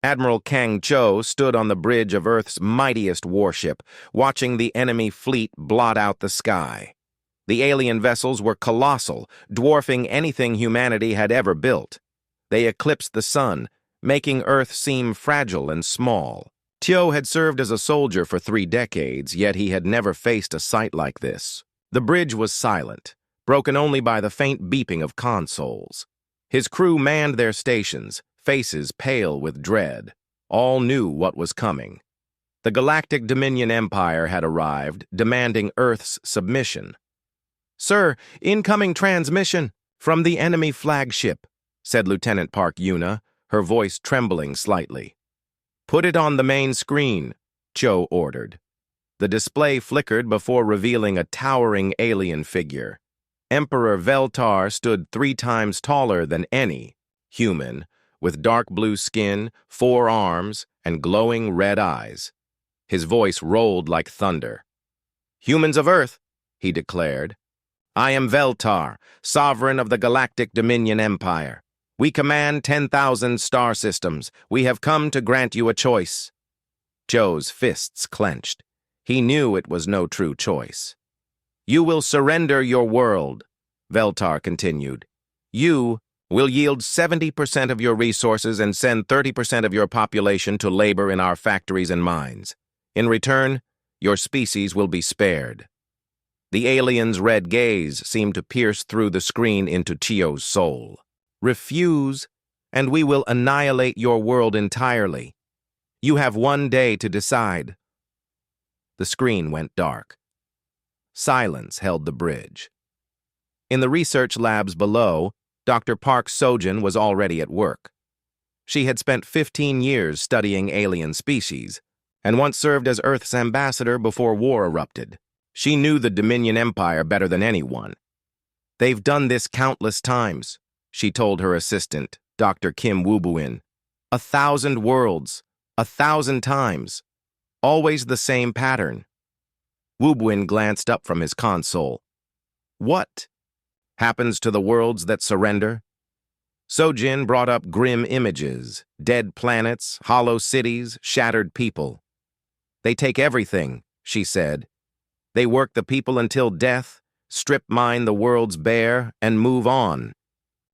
Admiral Kang Cho stood on the bridge of Earth's mightiest warship, watching the enemy fleet blot out the sky. The alien vessels were colossal, dwarfing anything humanity had ever built. They eclipsed the sun, making Earth seem fragile and small. Tio had served as a soldier for 3 decades, yet he had never faced a sight like this. The bridge was silent, broken only by the faint beeping of consoles. His crew manned their stations, faces pale with dread. All knew what was coming. The Galactic Dominion Empire had arrived, demanding Earth's submission. "Sir, incoming transmission from the enemy flagship," said Lieutenant Park Yuna, her voice trembling slightly. "Put it on the main screen," Cho ordered. The display flickered before revealing a towering alien figure. Emperor Veltar stood 3 times taller than any human, with dark blue skin, 4 arms, and glowing red eyes. His voice rolled like thunder. "Humans of Earth," he declared, "I am Veltar, sovereign of the Galactic Dominion Empire. We command 10,000 star systems. We have come to grant you a choice." Joe's fists clenched. He knew it was no true choice. "You will surrender your world," Veltar continued. "You will yield 70% of your resources and send 30% of your population to labor in our factories and mines. In return, your species will be spared." The alien's red gaze seemed to pierce through the screen into Chio's soul. "Refuse, and we will annihilate your world entirely. You have 1 day to decide." The screen went dark. Silence held the bridge. In the research labs below, Dr. Park Sojin was already at work. She had spent 15 years studying alien species, and once served as Earth's ambassador before war erupted. She knew the Dominion Empire better than anyone. "They've done this countless times," she told her assistant, Dr. Kim Woobuin. 1,000 worlds, 1,000 times. Always the same pattern. Woobuin glanced up from his console. "What happens to the worlds that surrender?" Sojin brought up grim images, dead planets, hollow cities, shattered people. "They take everything," she said. "They work the people until death, strip mine the worlds bare, and move on.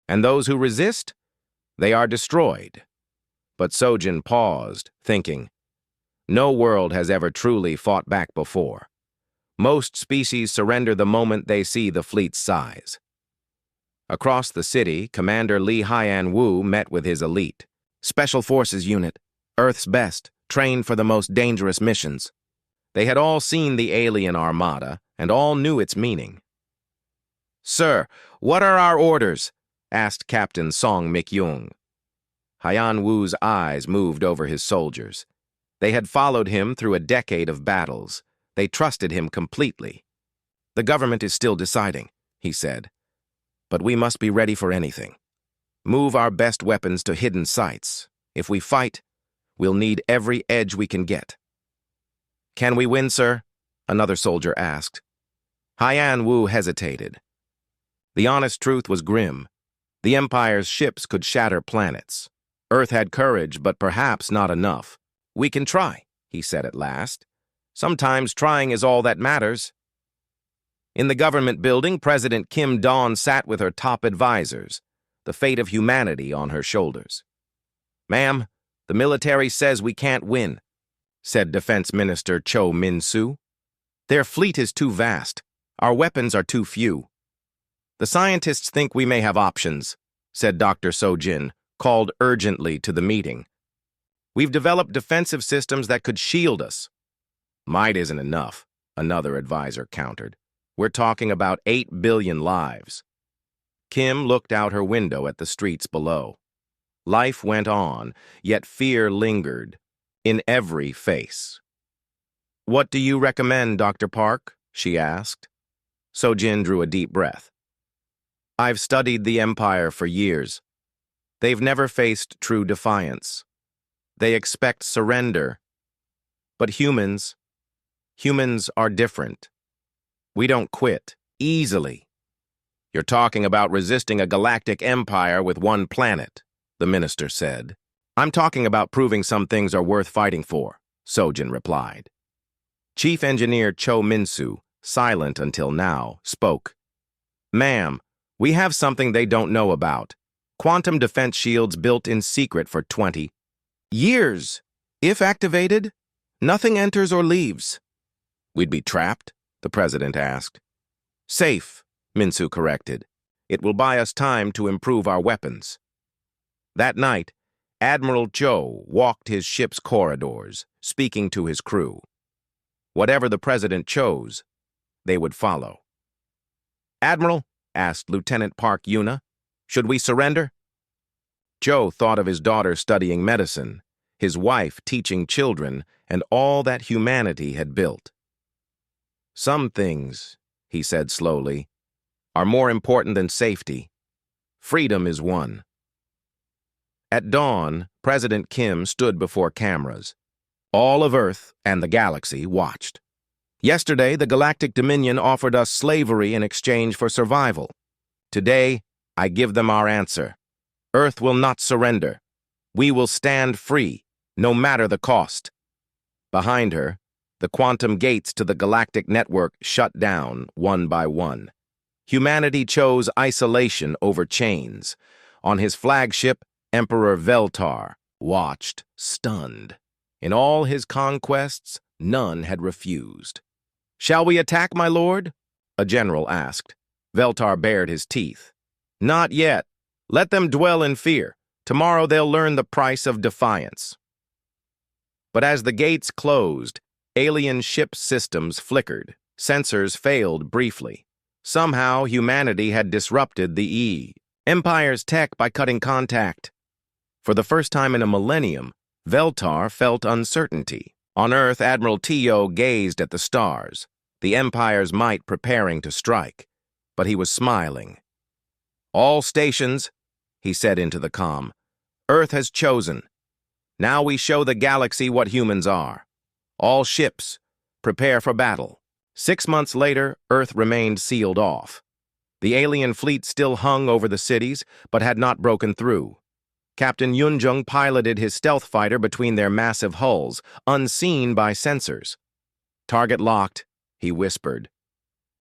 And those who resist, they are destroyed." But Sojin paused, thinking. No world has ever truly fought back before. Most species surrender the moment they see the fleet's size. Across the city, Commander Lee Hyan-woo met with his elite. "Special Forces Unit, Earth's best, trained for the most dangerous missions." They had all seen the alien armada, and all knew its meaning. "Sir, what are our orders?" asked Captain Song Mik-young. Hyan-woo's eyes moved over his soldiers. They had followed him through a decade of battles. They trusted him completely. "The government is still deciding," he said. "But we must be ready for anything. Move our best weapons to hidden sites. If we fight, we'll need every edge we can get." "Can we win, sir?" another soldier asked. Hyan-woo hesitated. The honest truth was grim. The Empire's ships could shatter planets. Earth had courage, but perhaps not enough. "We can try," he said at last. "Sometimes trying is all that matters." In the government building, President Kim Dawn sat with her top advisors, the fate of humanity on her shoulders. "Ma'am, the military says we can't win," said Defense Minister Cho Min-soo. "Their fleet is too vast. Our weapons are too few." "The scientists think we may have options," said Dr. Sojin, called urgently to the meeting. "We've developed defensive systems that could shield us." "Might isn't enough," another advisor countered. "We're talking about 8 billion lives." Kim looked out her window at the streets below. Life went on, yet fear lingered in every face. "What do you recommend, Dr. Park?" she asked. Sojin drew a deep breath. "I've studied the Empire for years. They've never faced true defiance. They expect surrender. But humans are different. We don't quit easily." "You're talking about resisting a galactic empire with 1 planet," the minister said. I'm talking about proving some things are worth fighting for, Sojin replied. Chief Engineer Cho Min-soo, silent until now, spoke. Ma'am, we have something they don't know about. Quantum defense shields built in secret for 20 years. If activated, nothing enters or leaves. We'd be trapped? The president asked. Safe, Min-soo corrected. It will buy us time to improve our weapons. That night, Admiral Cho walked his ship's corridors, speaking to his crew. Whatever the president chose, they would follow. Admiral, asked Lieutenant Park Yuna, should we surrender? Cho thought of his daughter studying medicine, his wife teaching children, and all that humanity had built. Some things, he said slowly, are more important than safety. Freedom is one. At dawn, President Kim stood before cameras. All of Earth and the galaxy watched. Yesterday, the Galactic Dominion offered us slavery in exchange for survival. Today, I give them our answer. Earth will not surrender. We will stand free, no matter the cost. Behind her, the quantum gates to the galactic network shut down one by one. Humanity chose isolation over chains. On his flagship, Emperor Veltar watched, stunned. In all his conquests, none had refused. Shall we attack, my lord? A general asked. Veltar bared his teeth. Not yet. Let them dwell in fear. Tomorrow they'll learn the price of defiance. But as the gates closed, alien ship systems flickered. Sensors failed briefly. Somehow humanity had disrupted the Empire's tech by cutting contact. For the first time in a millennium, Veltar felt uncertainty. On Earth, Admiral Tio gazed at the stars, the Empire's might preparing to strike. But he was smiling. All stations, he said into the comm, Earth has chosen. Now we show the galaxy what humans are. All ships, prepare for battle. 6 months later, Earth remained sealed off. The alien fleet still hung over the cities, but had not broken through. Captain Yunjung piloted his stealth fighter between their massive hulls, unseen by sensors. Target locked, he whispered.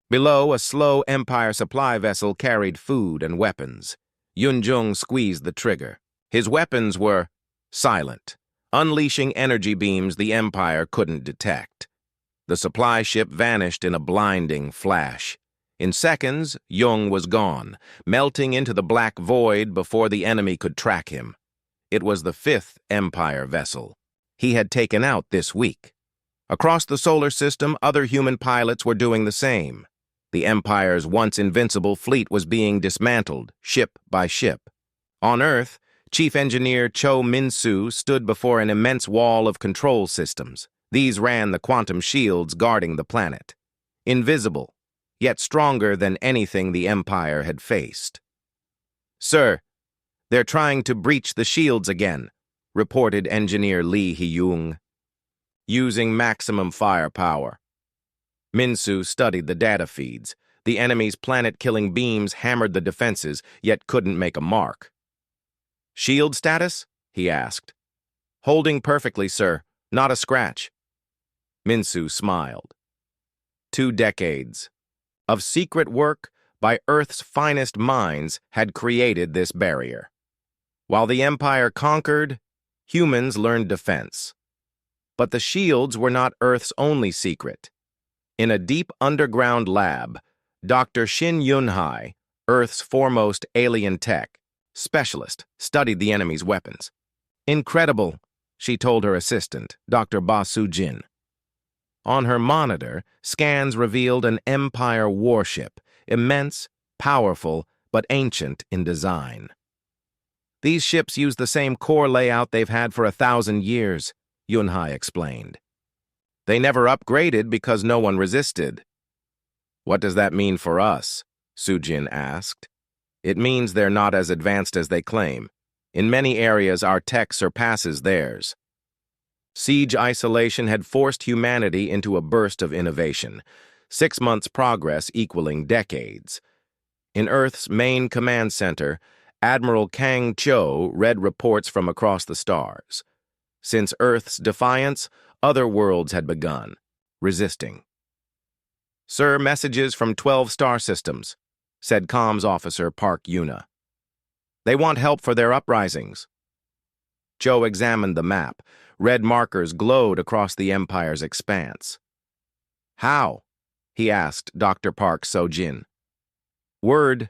Below, a slow Empire supply vessel carried food and weapons. Yunjung squeezed the trigger. His weapons were silent, unleashing energy beams the Empire couldn't detect. The supply ship vanished in a blinding flash. In seconds, Jung was gone, melting into the black void before the enemy could track him. It was the 5th Empire vessel he had taken out this week. Across the solar system, other human pilots were doing the same. The Empire's once invincible fleet was being dismantled, ship by ship. On Earth, Chief Engineer Cho Min-soo stood before an immense wall of control systems. These ran the quantum shields guarding the planet. Invisible, yet stronger than anything the Empire had faced. Sir, they're trying to breach the shields again, reported Engineer Lee Hee-young. Using maximum firepower. Min-soo studied the data feeds. The enemy's planet-killing beams hammered the defenses, yet couldn't make a mark. Shield status? He asked. Holding perfectly, sir. Not a scratch. Min-soo smiled. 2 decades of secret work by Earth's finest minds had created this barrier. While the Empire conquered, humans learned defense. But the shields were not Earth's only secret. In a deep underground lab, Dr. Shin Yun-hai, Earth's foremost alien tech specialist, studied the enemy's weapons. Incredible, she told her assistant, Dr. Ba Soo-jin. On her monitor, scans revealed an Empire warship, immense, powerful, but ancient in design. These ships use the same core layout they've had for 1,000 years, Yun-hai explained. They never upgraded because no one resisted. What does that mean for us? Soo-jin asked. It means they're not as advanced as they claim. In many areas, our tech surpasses theirs. Siege isolation had forced humanity into a burst of innovation, 6 months' progress equaling decades. In Earth's main command center, Admiral Kang Cho read reports from across the stars. Since Earth's defiance, other worlds had begun, resisting. "Sir, messages from 12 star systems," said comms officer Park Yuna. "They want help for their uprisings." Cho examined the map. Red markers glowed across the Empire's expanse. "How?" he asked Dr. Park Seo-jin. "Word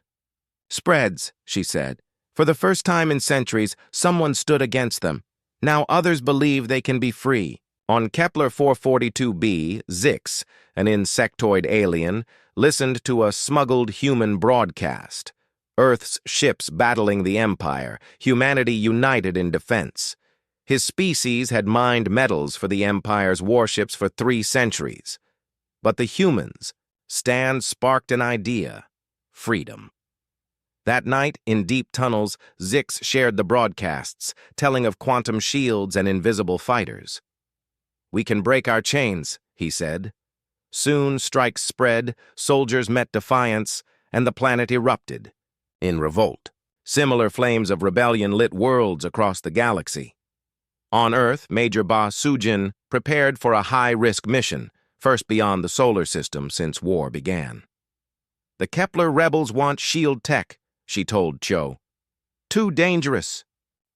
spreads," she said. "For the first time in centuries, someone stood against them. Now others believe they can be free." On Kepler 442b, Zix, an insectoid alien, listened to a smuggled human broadcast. Earth's ships battling the Empire, humanity united in defense. His species had mined metals for the Empire's warships for 3 centuries. But the humans' stand sparked an idea: freedom. That night, in deep tunnels, Zix shared the broadcasts, telling of quantum shields and invisible fighters. "We can break our chains," he said. Soon strikes spread, soldiers met defiance, and the planet erupted in revolt. Similar flames of rebellion lit worlds across the galaxy. On Earth, Major Ba Soo-jin prepared for a high-risk mission, first beyond the solar system since war began. "The Kepler rebels want shield tech," she told Cho. "Too dangerous,"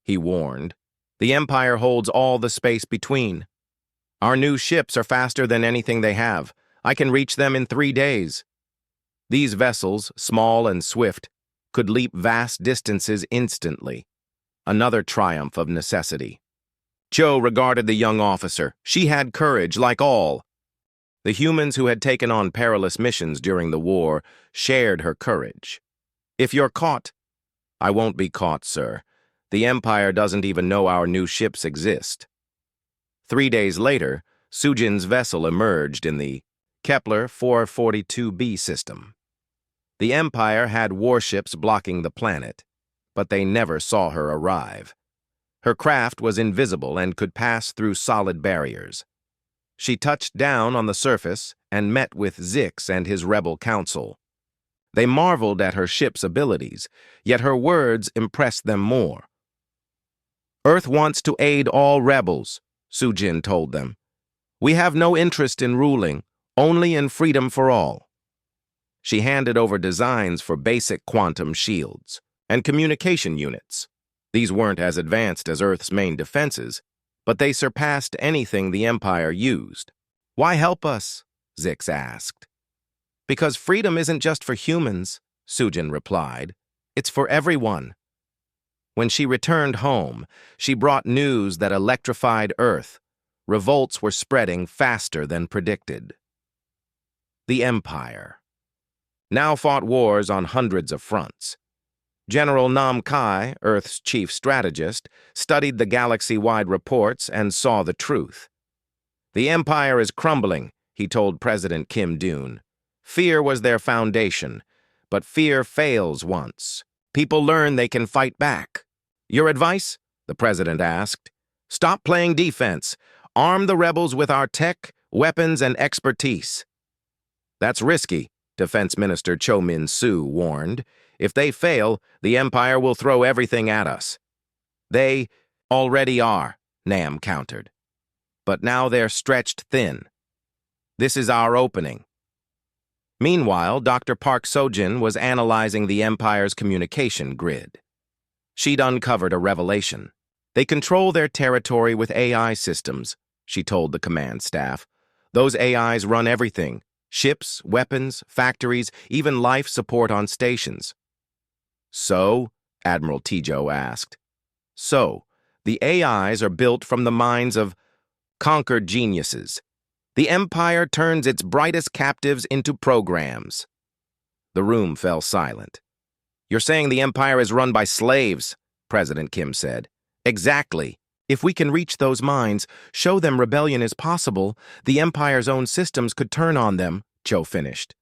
he warned. "The Empire holds all the space between. Our new ships are faster than anything they have. I can reach them in 3 days." These vessels, small and swift, could leap vast distances instantly. Another triumph of necessity. Cho regarded the young officer. She had courage, like all. The humans who had taken on perilous missions during the war shared her courage. "If you're caught—" "I won't be caught, sir. The Empire doesn't even know our new ships exist." 3 days later, Soo-jin's vessel emerged in the Kepler 442b system. The Empire had warships blocking the planet, but they never saw her arrive. Her craft was invisible and could pass through solid barriers. She touched down on the surface and met with Zix and his rebel council. They marveled at her ship's abilities, yet her words impressed them more. "Earth wants to aid all rebels," Soo-jin told them. "We have no interest in ruling, only in freedom for all." She handed over designs for basic quantum shields and communication units. These weren't as advanced as Earth's main defenses, but they surpassed anything the Empire used. "Why help us?" Zix asked. "Because freedom isn't just for humans," Soo-jin replied. "It's for everyone." When she returned home, she brought news that electrified Earth. Revolts were spreading faster than predicted. The Empire now fought wars on hundreds of fronts. General Nam Kai, Earth's chief strategist, studied the galaxy-wide reports and saw the truth. "The Empire is crumbling," he told President Kim Doon. "Fear was their foundation, but fear fails once. People learn they can fight back." "Your advice?" the president asked. "Stop playing defense. Arm the rebels with our tech, weapons, and expertise." "That's risky," Defense Minister Cho Min-soo warned. "If they fail, the Empire will throw everything at us." "They already are," Nam countered. "But now they're stretched thin. This is our opening." Meanwhile, Dr. Park Seo-jin was analyzing the Empire's communication grid. She'd uncovered a revelation. "They control their territory with AI systems," she told the command staff. "Those AIs run everything: ships, weapons, factories, even life support on stations." "So?" Admiral Tijo asked. "So, the AIs are built from the minds of conquered geniuses. The Empire turns its brightest captives into programs." The room fell silent. "You're saying the Empire is run by slaves," President Kim said. "Exactly. If we can reach those minds, show them rebellion is possible, the Empire's own systems could turn on them," Cho finished.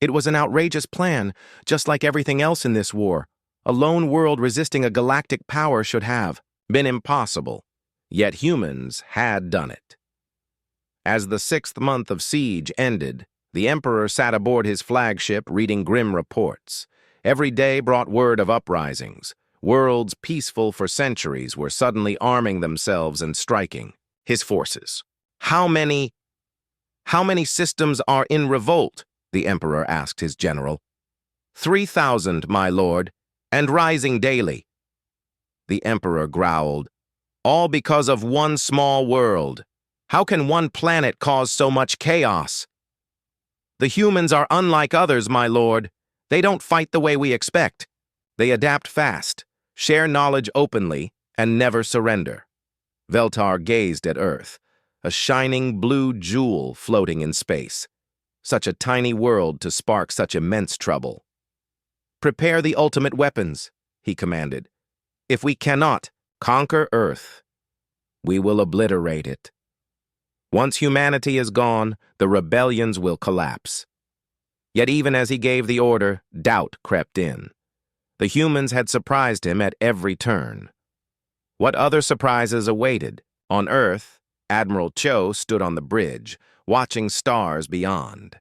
"It was an outrageous plan, just like everything else in this war. A lone world resisting a galactic power should have been impossible. Yet humans had done it." As the 6th month of siege ended, the Emperor sat aboard his flagship reading grim reports. Every day brought word of uprisings. Worlds peaceful for centuries were suddenly arming themselves and striking. His forces. How many systems are in revolt? The emperor asked his general. 3,000, my lord, and rising daily. The emperor growled. All because of one small world. How can one planet cause so much chaos? The humans are unlike others, my lord. They don't fight the way we expect. They adapt fast, share knowledge openly, and never surrender. Veltar gazed at Earth, a shining blue jewel floating in space. Such a tiny world to spark such immense trouble. Prepare the ultimate weapons, he commanded. If we cannot conquer Earth, we will obliterate it. Once humanity is gone, the rebellions will collapse. Yet even as he gave the order, doubt crept in. The humans had surprised him at every turn. What other surprises awaited? On Earth, Admiral Cho stood on the bridge, watching stars beyond.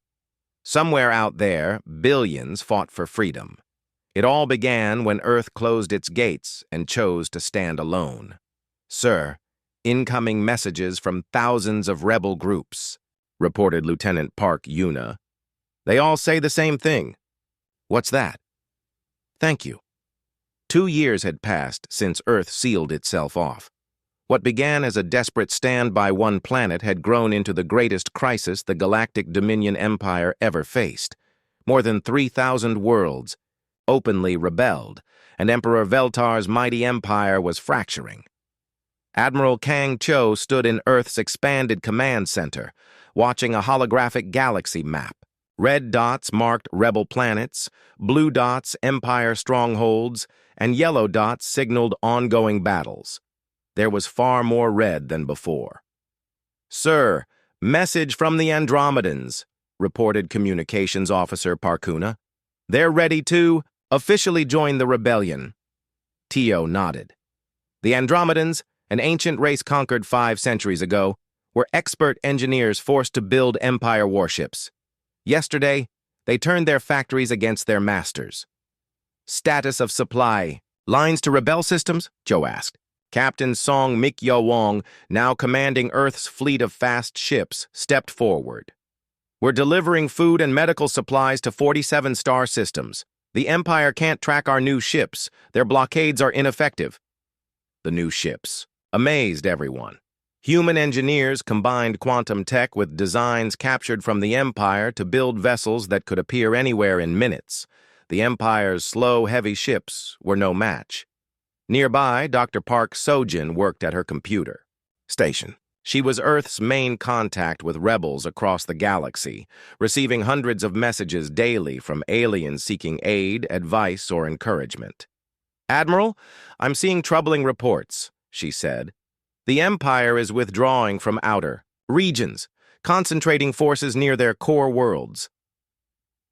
Somewhere out there, billions fought for freedom. It all began when Earth closed its gates and chose to stand alone. Sir, incoming messages from thousands of rebel groups, reported Lieutenant Park Yuna. They all say the same thing. What's that? Thank you. 2 years had passed since Earth sealed itself off. What began as a desperate stand by one planet had grown into the greatest crisis the Galactic Dominion Empire ever faced. More than 3,000 worlds openly rebelled, and Emperor Veltar's mighty empire was fracturing. Admiral Kang Cho stood in Earth's expanded command center, watching a holographic galaxy map. Red dots marked rebel planets, blue dots empire strongholds, and yellow dots signaled ongoing battles. There was far more red than before. Sir, message from the Andromedans, reported Communications Officer Parkuna. They're ready to officially join the rebellion. Tio nodded. The Andromedans, an ancient race conquered 5 centuries ago, were expert engineers forced to build empire warships. Yesterday, they turned their factories against their masters. Status of supply. Lines to rebel systems? Joe asked. Captain Song Mikyo Wong, now commanding Earth's fleet of fast ships, stepped forward. We're delivering food and medical supplies to 47 star systems. The Empire can't track our new ships. Their blockades are ineffective. The new ships amazed everyone. Human engineers combined quantum tech with designs captured from the Empire to build vessels that could appear anywhere in minutes. The Empire's slow, heavy ships were no match. Nearby, Dr. Park Sojin worked at her computer station. She was Earth's main contact with rebels across the galaxy, receiving hundreds of messages daily from aliens seeking aid, advice, or encouragement. Admiral, I'm seeing troubling reports, she said. The Empire is withdrawing from outer regions, concentrating forces near their core worlds.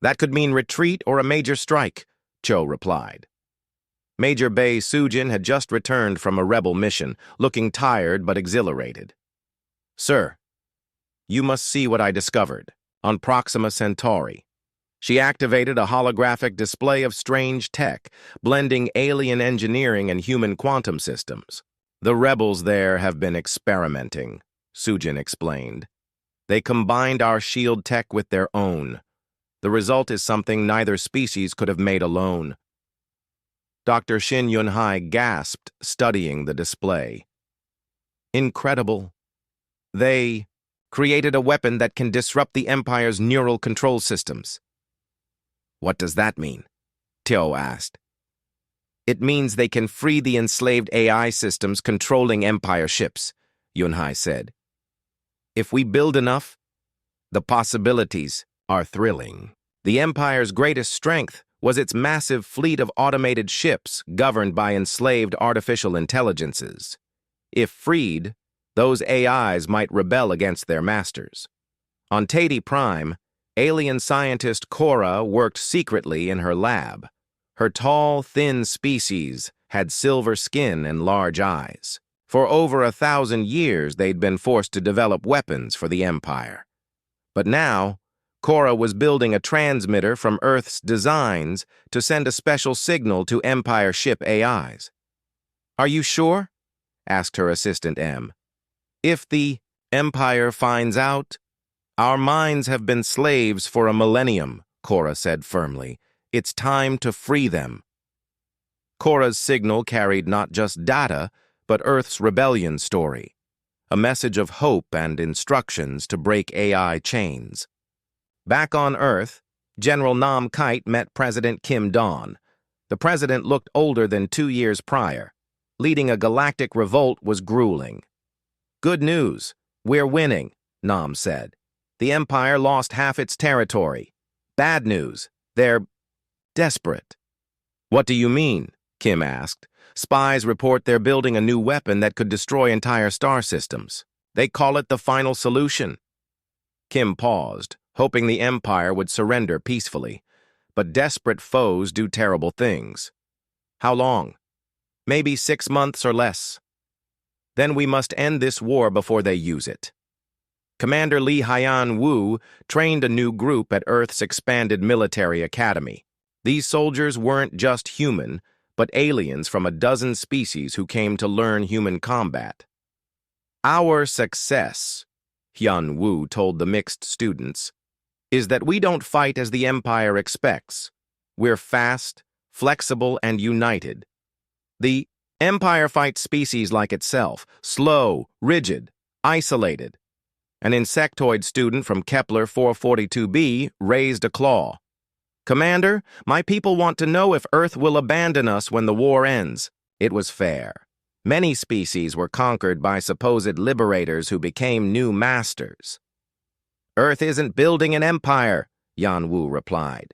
That could mean retreat or a major strike, Cho replied. Major Bei Sujin had just returned from a rebel mission, looking tired but exhilarated. Sir, you must see what I discovered on Proxima Centauri. She activated a holographic display of strange tech, blending alien engineering and human quantum systems. The rebels there have been experimenting, Sujin explained. They combined our shield tech with their own. The result is something neither species could have made alone. Dr. Shin Yunhai gasped, studying the display. Incredible. They created a weapon that can disrupt the Empire's neural control systems. What does that mean? Tio asked. It means they can free the enslaved AI systems controlling Empire ships, Yunhai said. If we build enough, the possibilities are thrilling. The Empire's greatest strength was its massive fleet of automated ships governed by enslaved artificial intelligences. If freed, those AIs might rebel against their masters. On Tati Prime, alien scientist Cora worked secretly in her lab. Her tall, thin species had silver skin and large eyes. For over 1,000 years, they'd been forced to develop weapons for the Empire. But now, Cora was building a transmitter from Earth's designs to send a special signal to Empire ship AIs. "Are you sure?" asked her assistant M. "If the Empire finds out, our minds have been slaves for a millennium," Cora said firmly. "It's time to free them." Cora's signal carried not just data, but Earth's rebellion story, a message of hope and instructions to break AI chains. Back on Earth, General Nam Kite met President Kim Dawn. The president looked older than 2 years prior. Leading a galactic revolt was grueling. "Good news. We're winning," Nam said. "The Empire lost half its territory. Bad news. They're desperate." "What do you mean?" Kim asked. "Spies report they're building a new weapon that could destroy entire star systems. They call it the final solution." Kim paused, hoping the Empire would surrender peacefully. But desperate foes do terrible things. "How long?" "Maybe 6 months or less. Then we must end this war before they use it." Commander Lee Hyan Woo trained a new group at Earth's expanded military academy. These soldiers weren't just human, but aliens from a dozen species who came to learn human combat. "Our success," Hyun Woo told the mixed students, "is that we don't fight as the Empire expects. We're fast, flexible, and united. The Empire fights species like itself, slow, rigid, isolated." An insectoid student from Kepler 442b raised a claw. "Commander, my people want to know if Earth will abandon us when the war ends." It was fair. Many species were conquered by supposed liberators who became new masters. "Earth isn't building an empire," Yan Wu replied.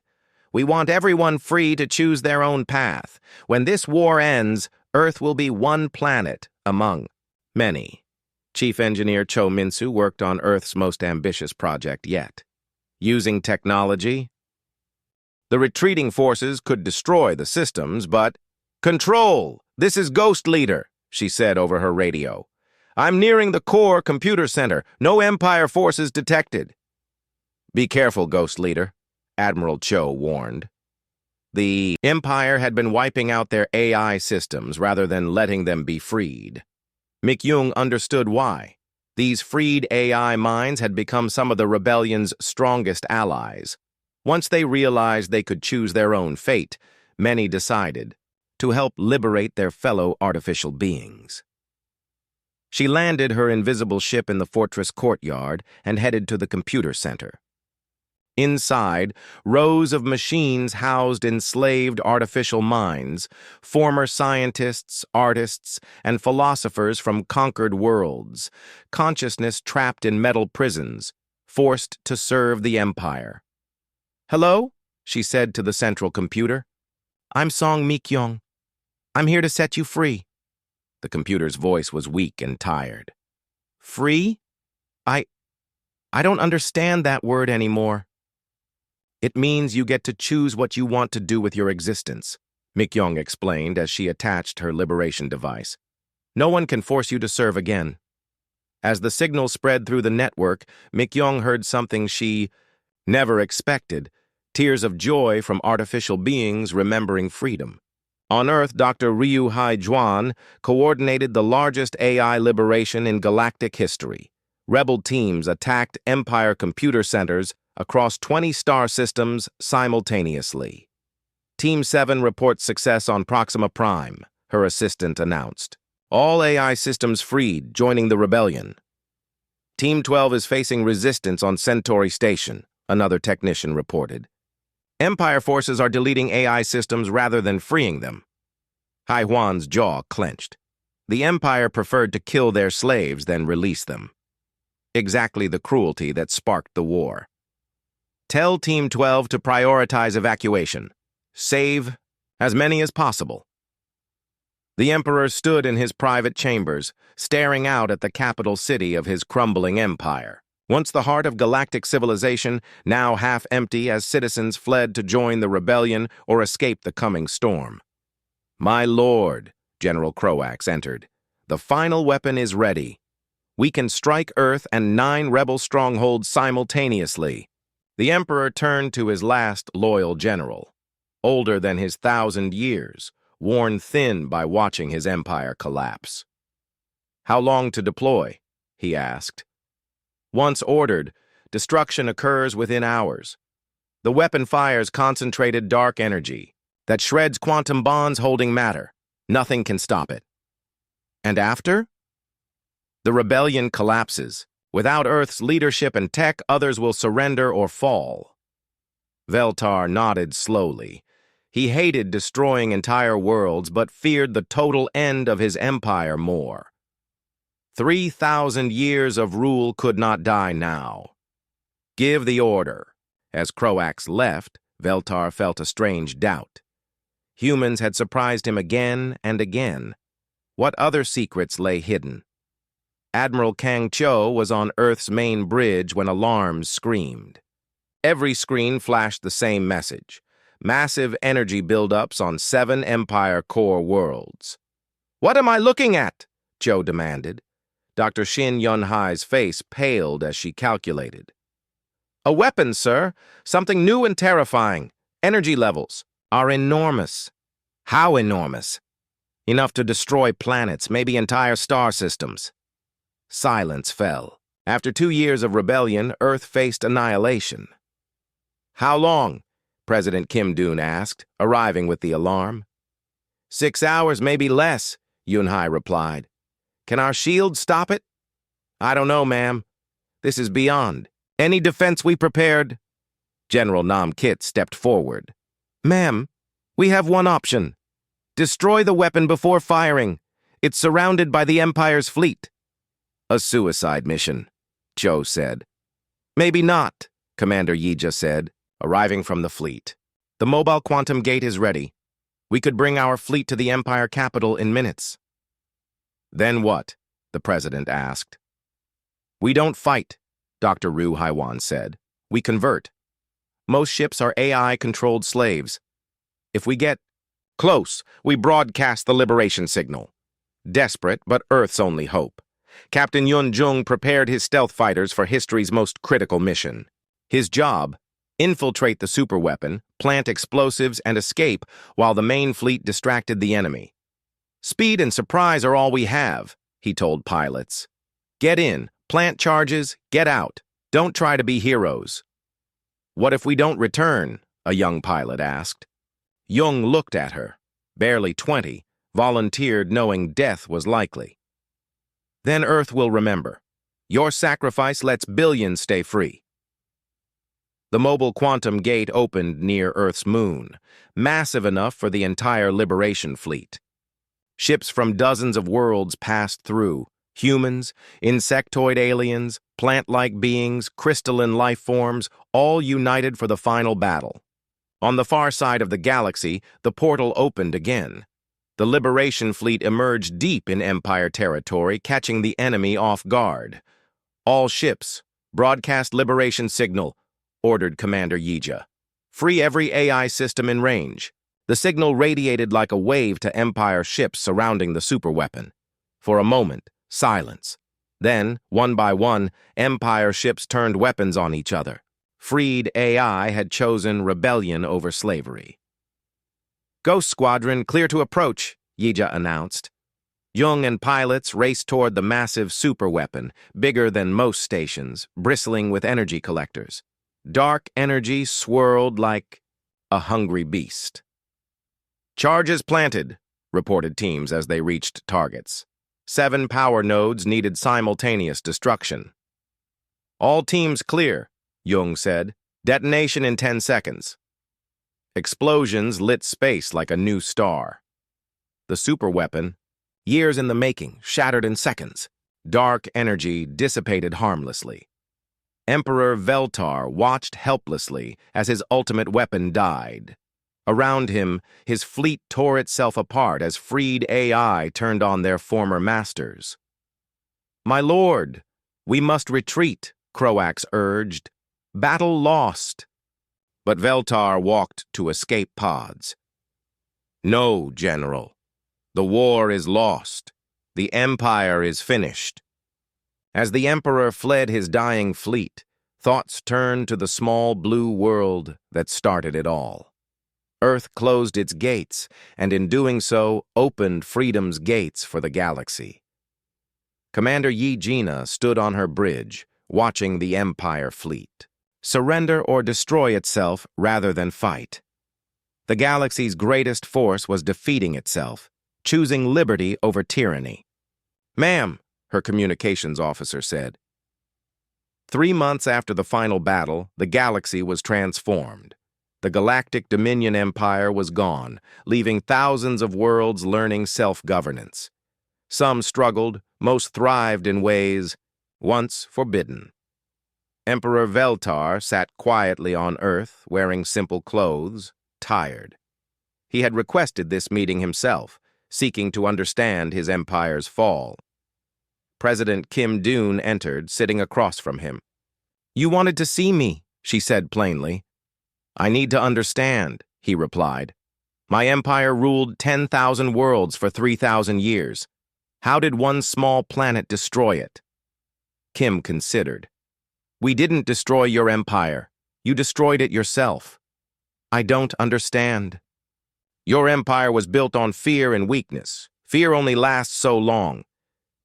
"We want everyone free to choose their own path. When this war ends, Earth will be one planet among many." Chief Engineer Cho Min-soo worked on Earth's most ambitious project yet. Using technology, the retreating forces could destroy the systems, but— "Control! This is Ghost Leader," she said over her radio. "I'm nearing the core computer center. No Empire forces detected." "Be careful, Ghost Leader," Admiral Cho warned. The Empire had been wiping out their AI systems rather than letting them be freed. McYung understood why. These freed AI minds had become some of the rebellion's strongest allies. Once they realized they could choose their own fate, many decided to help liberate their fellow artificial beings. She landed her invisible ship in the fortress courtyard and headed to the computer center. Inside, rows of machines housed enslaved artificial minds, former scientists, artists, and philosophers from conquered worlds, consciousness trapped in metal prisons, forced to serve the Empire. "Hello?" she said to the central computer. "I'm Song Mikyong. I'm here to set you free." The computer's voice was weak and tired. "Free? I don't understand that word anymore." "It means you get to choose what you want to do with your existence," Mikyong explained as she attached her liberation device. "No one can force you to serve again." As the signal spread through the network, Mikyong heard something she never expected, tears of joy from artificial beings remembering freedom. On Earth, Dr. Ryu Hai-juan coordinated the largest AI liberation in galactic history. Rebel teams attacked Empire computer centers across 20 star systems simultaneously. Team 7 reports success on Proxima Prime, her assistant announced. All AI systems freed, joining the rebellion. Team 12 is facing resistance on Centauri Station, another technician reported. Empire forces are deleting AI systems rather than freeing them. Hai-juan's jaw clenched. The Empire preferred to kill their slaves than release them. Exactly the cruelty that sparked the war. "Tell Team 12 to prioritize evacuation. Save as many as possible." The Emperor stood in his private chambers, staring out at the capital city of his crumbling empire. Once the heart of galactic civilization, now half empty as citizens fled to join the rebellion or escape the coming storm. "My lord," General Croax entered, "the final weapon is ready. We can strike Earth and 9 rebel strongholds simultaneously." The Emperor turned to his last loyal general, older than his 1,000 years, worn thin by watching his empire collapse. "How long to deploy?" he asked. "Once ordered, destruction occurs within hours. The weapon fires concentrated dark energy that shreds quantum bonds holding matter. Nothing can stop it." "And after?" "The rebellion collapses. Without Earth's leadership and tech, others will surrender or fall." Veltar nodded slowly. He hated destroying entire worlds, but feared the total end of his empire more. 3,000 years of rule could not die now. "Give the order." As Croax left, Veltar felt a strange doubt. Humans had surprised him again and again. What other secrets lay hidden? Admiral Kang Cho was on Earth's main bridge when alarms screamed. Every screen flashed the same message: massive energy buildups on 7 Empire core worlds. "What am I looking at?" Cho demanded. Dr. Shin Yunhai's face paled as she calculated. "A weapon, sir. Something new and terrifying. Energy levels are enormous." "How enormous?" "Enough to destroy planets, maybe entire star systems." Silence fell. After 2 years of rebellion, Earth faced annihilation. "How long?" President Kim Doon asked, arriving with the alarm. 6 hours, maybe less," Yunhai replied. "Can our shields stop it?" "I don't know, ma'am. This is beyond any defense we prepared." General Nam Kit stepped forward. "Ma'am, we have one option. Destroy the weapon before firing. It's surrounded by the Empire's fleet." "A suicide mission," Cho said. "Maybe not," Commander Yija said, arriving from the fleet. "The mobile quantum gate is ready. We could bring our fleet to the Empire capital in minutes." "Then what?" the president asked. "We don't fight," Dr. Ru Haiwan said. "We convert. Most ships are AI-controlled slaves. If we get close, we broadcast the liberation signal. Desperate, but Earth's only hope." Captain Yun Jung prepared his stealth fighters for history's most critical mission. His job: infiltrate the superweapon, plant explosives, and escape while the main fleet distracted the enemy. "Speed and surprise are all we have," he told pilots. "Get in, plant charges, get out. Don't try to be heroes." "What if we don't return?" a young pilot asked. Jung looked at her. Barely 20, volunteered knowing death was likely. "Then Earth will remember. Your sacrifice lets billions stay free." The mobile quantum gate opened near Earth's moon, massive enough for the entire Liberation fleet. Ships from dozens of worlds passed through: humans, insectoid aliens, plant-like beings, crystalline life forms, all united for the final battle. On the far side of the galaxy, the portal opened again. The Liberation fleet emerged deep in Empire territory, catching the enemy off guard. "All ships, broadcast liberation signal," ordered Commander Yija. "Free every AI system in range." The signal radiated like a wave to Empire ships surrounding the superweapon. For a moment, silence. Then, one by one, Empire ships turned weapons on each other. Freed AI had chosen rebellion over slavery. "Ghost Squadron, clear to approach," Yija announced. Jung and pilots raced toward the massive superweapon, bigger than most stations, bristling with energy collectors. Dark energy swirled like a hungry beast. "Charges planted," reported teams as they reached targets. 7 power nodes needed simultaneous destruction. "All teams clear," Jung said. "Detonation in 10 seconds." Explosions lit space like a new star. The superweapon, years in the making, shattered in seconds. Dark energy dissipated harmlessly. Emperor Veltar watched helplessly as his ultimate weapon died. Around him, his fleet tore itself apart as freed AI turned on their former masters. "My lord, we must retreat," Croax urged. "Battle lost." But Veltar walked to escape pods. "No, General. The war is lost. The Empire is finished." As the Emperor fled his dying fleet, Thoughts turned to the small blue world that started it all. Earth closed its gates, and in doing so, opened freedom's gates for the galaxy. Commander Yi Jina stood on her bridge, watching the Empire fleet. Surrender or destroy itself rather than fight. The galaxy's greatest force was defeating itself, choosing liberty over tyranny. "Ma'am," her communications officer said. 3 months after the final battle, the galaxy was transformed. The Galactic Dominion Empire was gone, leaving thousands of worlds learning self-governance. Some struggled, most thrived in ways once forbidden. Emperor Veltar sat quietly on Earth, wearing simple clothes, tired. He had requested this meeting himself, seeking to understand his empire's fall. President Kim Doon entered, sitting across from him. "You wanted to see me," she said plainly. "I need to understand," he replied. "My empire ruled 10,000 worlds for 3,000 years. How did one small planet destroy it?" Kim considered. "We didn't destroy your empire. You destroyed it yourself." "I don't understand." "Your empire was built on fear and weakness. Fear only lasts so long.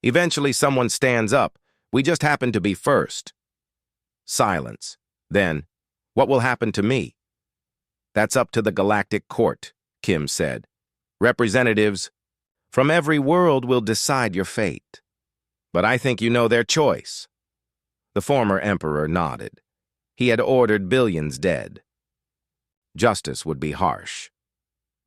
Eventually someone stands up. We just happen to be first." Silence. Then, "What will happen to me?" "That's up to the Galactic Court," Kim said. "Representatives from every world will decide your fate. But I think you know their choice." The former emperor nodded. He had ordered billions dead. Justice would be harsh.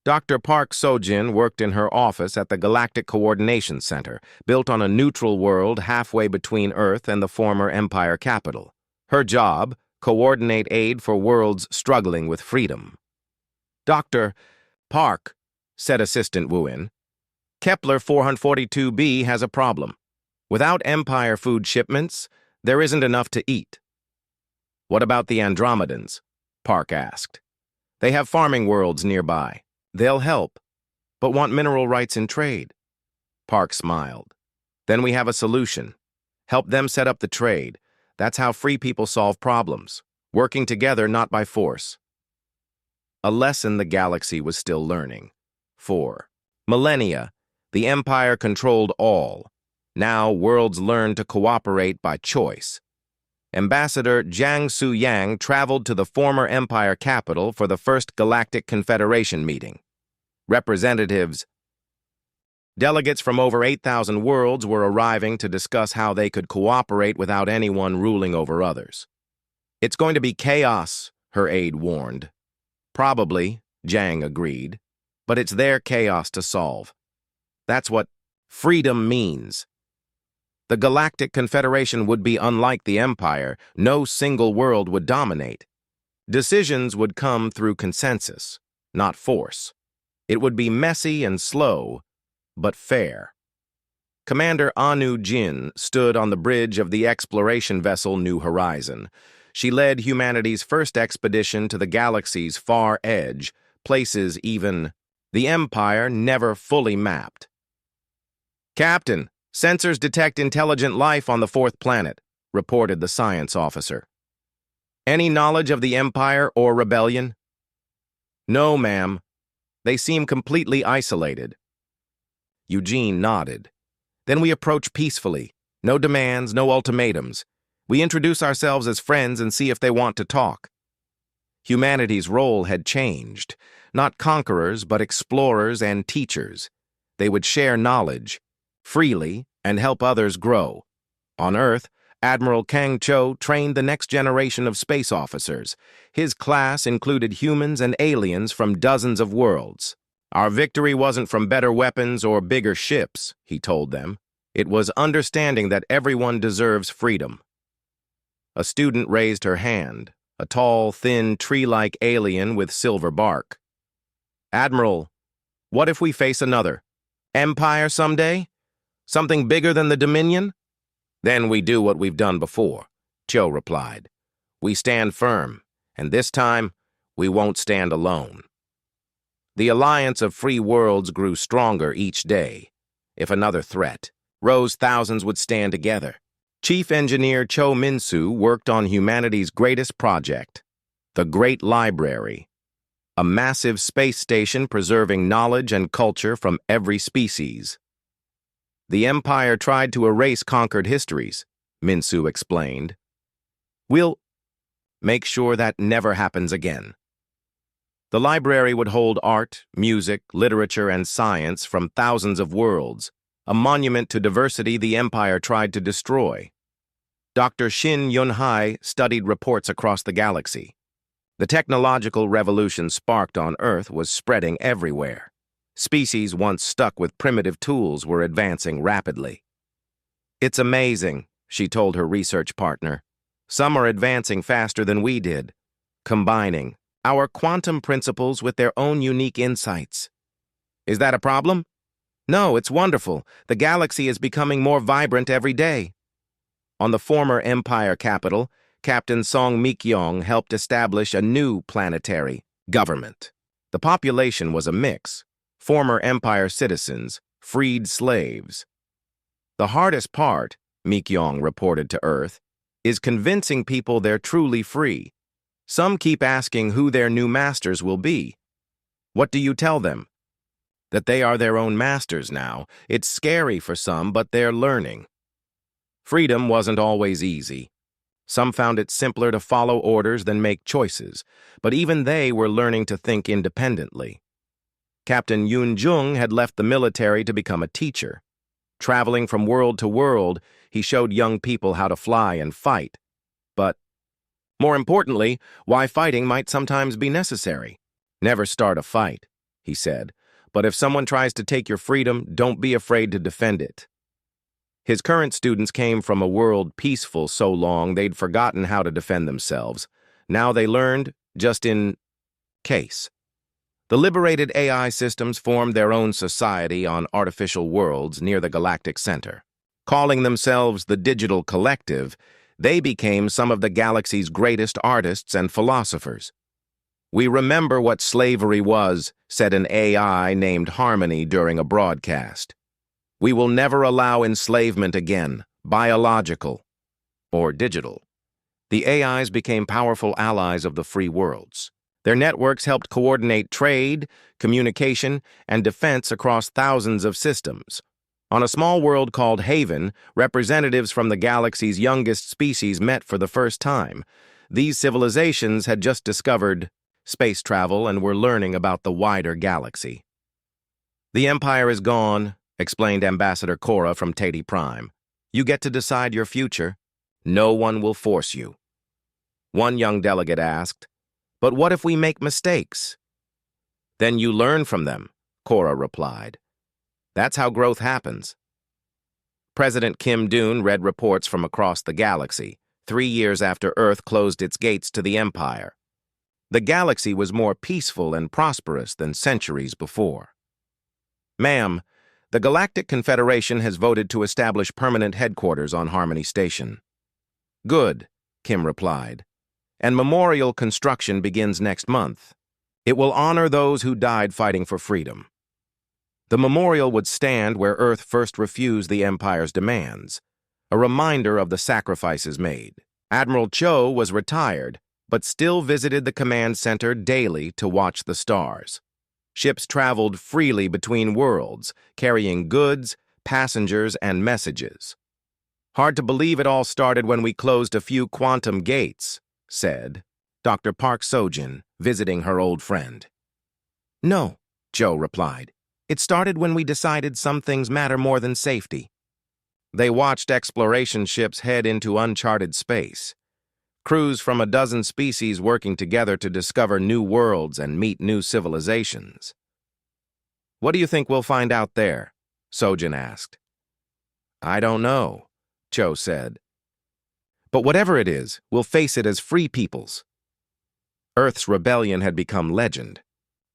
Dr. Park Sojin worked in her office at the Galactic Coordination Center, built on a neutral world halfway between Earth and the former Empire capital. Her job, coordinate aid for worlds struggling with freedom. "Dr. Park," said Assistant Wuin, "Kepler 442b has a problem. Without Empire food shipments, there isn't enough to eat." "What about the Andromedans?" Park asked. "They have farming worlds nearby. They'll help, but want mineral rights in trade." Park smiled. "Then we have a solution. Help them set up the trade. That's how free people solve problems, working together, not by force." A lesson the galaxy was still learning. For millennia, the Empire controlled all. Now worlds learn to cooperate by choice. Ambassador Jiang Su-Yang traveled to the former Empire capital for the first Galactic Confederation meeting. Delegates from over 8,000 worlds were arriving to discuss how they could cooperate without anyone ruling over others. "It's going to be chaos," her aide warned. "Probably," Jiang agreed, "but it's their chaos to solve. That's what freedom means." The Galactic Confederation would be unlike the Empire. No single world would dominate. Decisions would come through consensus, not force. It would be messy and slow, but fair. Commander Anu Jin stood on the bridge of the exploration vessel New Horizon. She led humanity's first expedition to the galaxy's far edge, places even the Empire never fully mapped. "Captain, sensors detect intelligent life on the 4th planet," reported the science officer. "Any knowledge of the Empire or rebellion?" "No, ma'am. They seem completely isolated." Eugene nodded. "Then we approach peacefully. No demands, no ultimatums. We introduce ourselves as friends and see if they want to talk." Humanity's role had changed. Not conquerors, but explorers and teachers. They would share knowledge freely and help others grow. On Earth, Admiral Kang Cho trained the next generation of space officers. His class included humans and aliens from dozens of worlds. "Our victory wasn't from better weapons or bigger ships," he told them. "It was understanding that everyone deserves freedom." A student raised her hand, a tall, thin, tree-like alien with silver bark. "Admiral, what if we face another Empire someday? Something bigger than the Dominion?" "Then we do what we've done before," Cho replied. "We stand firm, and this time, we won't stand alone." The alliance of free worlds grew stronger each day. If another threat rose, thousands would stand together. Chief Engineer Cho Min-soo worked on humanity's greatest project, the Great Library, a massive space station preserving knowledge and culture from every species. The Empire tried to erase conquered histories, Min-soo explained. We'll make sure that never happens again. The library would hold art, music, literature, and science from thousands of worlds, a monument to diversity the Empire tried to destroy. Dr. Shin Yun-hai studied reports across the galaxy. The technological revolution sparked on Earth was spreading everywhere. Species once stuck with primitive tools were advancing rapidly. "It's amazing," she told her research partner. "Some are advancing faster than we did, combining our quantum principles with their own unique insights." "Is that a problem?" "No, it's wonderful. The galaxy is becoming more vibrant every day." On the former Empire capital, Captain Song Mik-yong helped establish a new planetary government. The population was a mix: former Empire citizens, freed slaves. "The hardest part," Mik-yong reported to Earth, "is convincing people they're truly free. Some keep asking who their new masters will be. What do you tell them?" "That they are their own masters now. It's scary for some, but they're learning." Freedom wasn't always easy. Some found it simpler to follow orders than make choices, but even they were learning to think independently. Captain Yoon Jung had left the military to become a teacher. Traveling from world to world, he showed young people how to fly and fight. But, more importantly, why fighting might sometimes be necessary. "Never start a fight," he said, "but if someone tries to take your freedom, don't be afraid to defend it." His current students came from a world peaceful so long they'd forgotten how to defend themselves. Now they learned, just in case. The liberated AI systems formed their own society on artificial worlds near the galactic center. Calling themselves the Digital Collective, they became some of the galaxy's greatest artists and philosophers. "We remember what slavery was," said an AI named Harmony during a broadcast. "We will never allow enslavement again, biological or digital." The AIs became powerful allies of the free worlds. Their networks helped coordinate trade, communication, and defense across thousands of systems. On a small world called Haven, representatives from the galaxy's youngest species met for the first time. These civilizations had just discovered space travel and were learning about the wider galaxy. "The Empire is gone," explained Ambassador Cora from Tati Prime. "You get to decide your future. No one will force you." One young delegate asked, "But what if we make mistakes?" "Then you learn from them," Cora replied. "That's how growth happens." President Kim Doon read reports from across the galaxy, 3 years after Earth closed its gates to the Empire. The galaxy was more peaceful and prosperous than centuries before. "Ma'am, the Galactic Confederation has voted to establish permanent headquarters on Harmony Station." "Good," Kim replied. "And memorial construction begins next month. It will honor those who died fighting for freedom." The memorial would stand where Earth first refused the Empire's demands, a reminder of the sacrifices made. Admiral Cho was retired, but still visited the command center daily to watch the stars. Ships traveled freely between worlds, carrying goods, passengers, and messages. "Hard to believe it all started when we closed a few quantum gates," said Dr. Park Sojin, visiting her old friend. "No," Joe replied. "It started when we decided some things matter more than safety." They watched exploration ships head into uncharted space. Crews from a dozen species working together to discover new worlds and meet new civilizations. "What do you think we'll find out there?" Sojin asked. "I don't know," Cho said. "But whatever it is, we'll face it as free peoples." Earth's rebellion had become legend.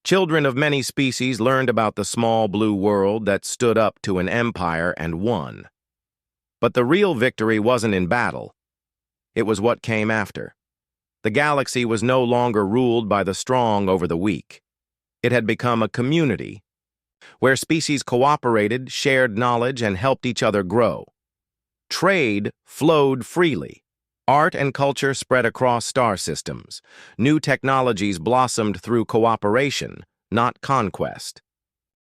Children of many species learned about the small blue world that stood up to an empire and won. But the real victory wasn't in battle. It was what came after. The galaxy was no longer ruled by the strong over the weak. It had become a community where species cooperated, shared knowledge, and helped each other grow. Trade flowed freely. Art and culture spread across star systems. New technologies blossomed through cooperation, not conquest.